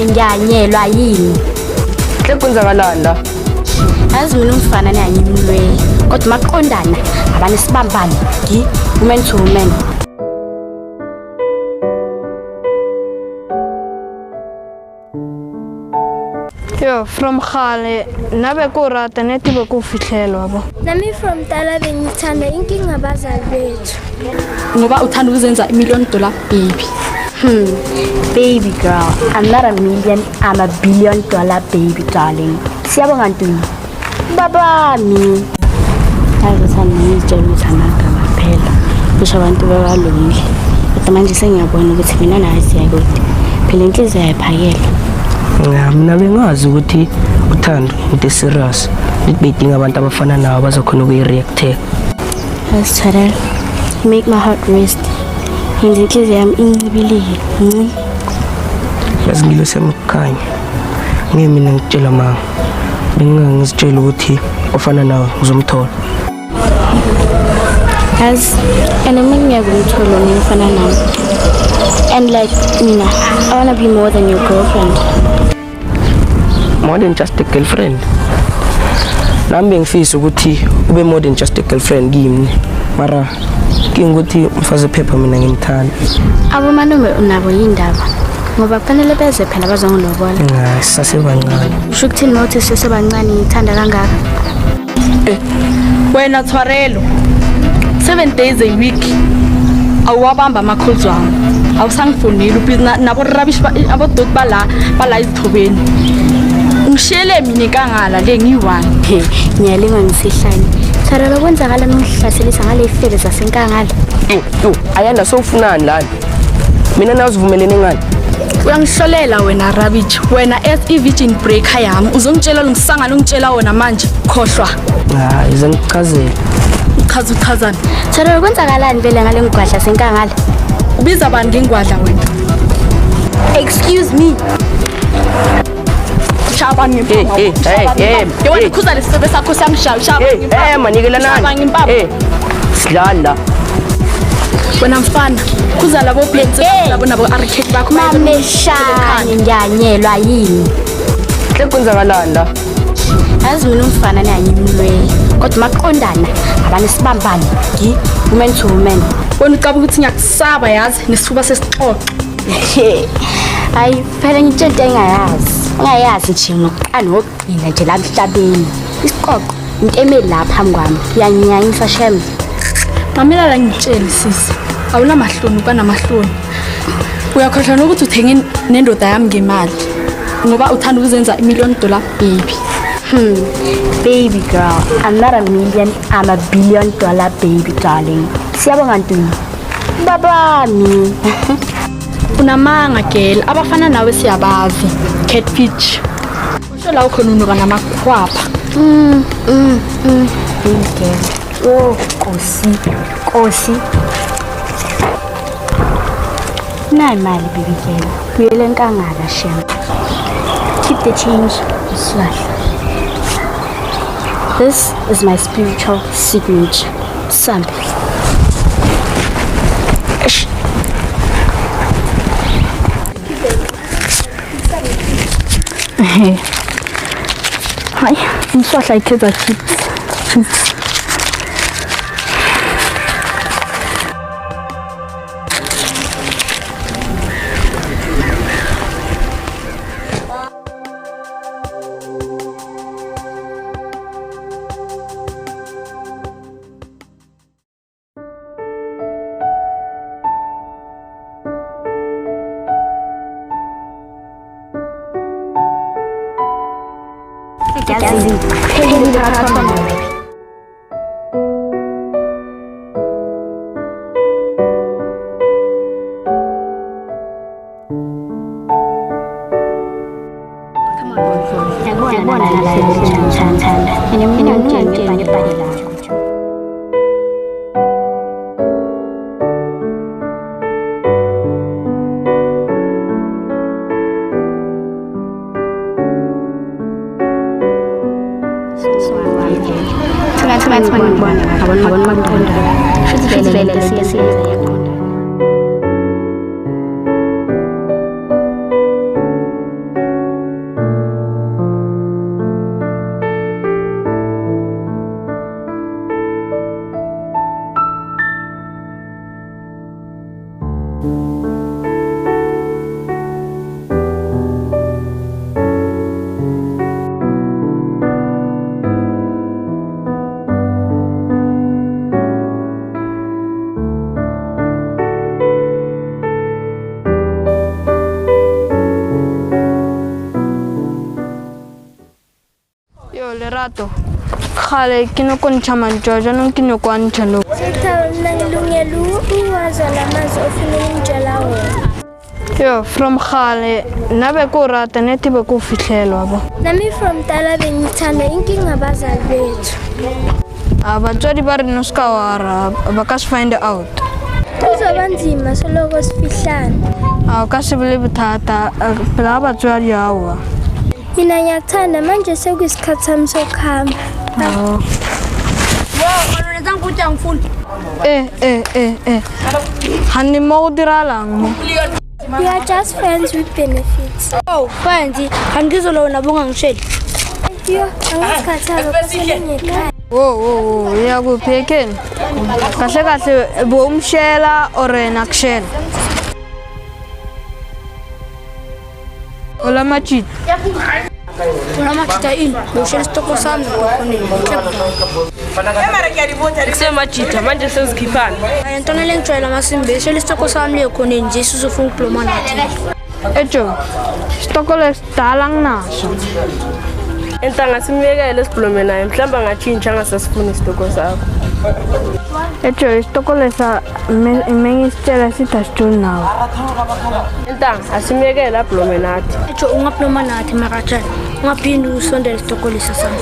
ngiyanyelwa yini? Sekwenzakalani la? Yazi mina umfana niyanyimulwe kodwa maqondana abane sibambane woman to woman. Yo, from Khale, nabe ko rata neti be ko fihlelwa bo. Nami from Tala bengithanda inkinga abazali bethu. Ngoba uthanda ukuzenza $1,000,000 baby. Baby girl, I'm not a million, I'm a $1,000,000,000 baby darling. Siyabonga ntweni. Baba mi. Ayizithanda ngizitshela ukuthi amagama kuphela. Kusho abantu bebalungile. Kodwa manje sengiyabona ukuthi mina naye siyakude. Phela inhliziyo yayiphakela. Mina bengazi ukuthi uthando into serious. Libedinga abantu abafana nawe bazokhona ukuyireacteka. Asithara. Make my heart rest. Inhliziyo yami incibilile. Yazi ngilo semkhanya. Mina ngitshela mama. Bengangizitshela ukuthi ofana nawe uzomthola. As and I'm ngiyakuthola ngifana nawe. And like Mina, I wanna be more than your girlfriend. More than just a girlfriend. Nami ngifisa ukuthi ube more than just a girlfriend kimi. Mara kingukuthi mfaze phepha mina ngimthanda. Abomalume unabo yindaba. Ngoba kufanele beze phela bazongilobola. Sasebancane. Usho ukuthini mawuthi sisebancane ngithanda kangaka? Wena Thwarelo 7 days a week awabamba amakhozi wami awusangifoneli ubhizi nabo rubbish abodot bala izithobeni ngishele mina enkangala le ngiyi1 Ngiyalinga ngisihlanye. Thwarelo kwenzakala ngihlaselisa ngale ifele zasenkangala. Ayanda sowufunani lana? Mina nawuzivumelene ngani? Uyangihlolela wena rubbish wena virgin breaker yami uzongitshela ngisangana ungitshela wona manje khohlwa. Ize ngichazele. Uchazana. Thwarelo kwenzakalani vele ngale ngigwadla senkangala? Ubiza bani ngingwadla wena? Excuse me. Shaba ngiphambi. Yewena ukhuza lesifebe sakho siyangishaya. Manikela nani? Sidlala. Wena mfana kuza labo plates labo nabo arcade bakho mameshane ngiyanyelwa yini? Sekwenzakalani la? Yazi mina umfana niyanyimulwe kodwa maqondana abane sibambane woman to woman. Wena ucaba ukuthi ngiyakusaba yazi nesifuba sesixoxo. Hayi phela ngitshela engayazi nje ngokuqala ngokugcina nje la emhlabeni. Isiqoqo into emeli lapha phambi kwami yanyanyisa shem. Mamela la ngitshela sisi awula mahloni ukanamahloni. Uyakhohlwa nokuthi uthenge nendoda yami ngemali ngoba uthanda ukuzenza $1,000,000 baby. Baby girl, I'm not a million, I'm a $1,000,000,000 baby darling. Siyabonga ntweni. Baba mi. Unamanga girl abafana nawe siyabazi catfish. Usho la ukhona unuka namakhwapha. Baby girl. Oh, Kosi. Nayi mali baby girl. Uyele enkangala shem. Keep the change. Usilahle. This is my spiritual signature. Sample. Hi, ngishahla ikheza chips. lerato khale ke no kontsha mantshoja no ke no kwantsha no Nangilungela uwazala amazi ofuna ukunitshela wona. yo from khale nabe ko rata neti be ko fihlelwa bo Nami from Tala bengithanda inkinga abazali bethu. abatswadi ba re no ska wara ba ka se find out Kuzoba nzima soloko sifihlana. a ka se bile bothata pela batswadi yawa Mina ngiyakuthanda manje sekuyisikhathi sami sokuhamba. hani mo diralang mo We are just friends with benefits. Oh, fanzi, angizolona bongangisheli. Yo, angikhathanga kuselinye ekhaya. wo ya ku phekeni kahle kahle bo umshela ore nakushela ola machit Ulama kita ini, boshela stoko sami kokhoneni. kusema chita manje sezikhiphana Ayantona lengijwayela amasimbe, shela stoko sami lekhoneni nje sizofuna ukukhuluma nathi. ejo stokole stalang naso entanga simyekele esikhulume naye mhlawumbe angatshintsha angasasifuni isitoko sakho ejo stokole sa mengisitshela sithasitshoni nawe entanga asimyekele abhulume nathi Ejo ungakhuluma nathi maratshana. Ungaphindi usondele stoko lesa sami.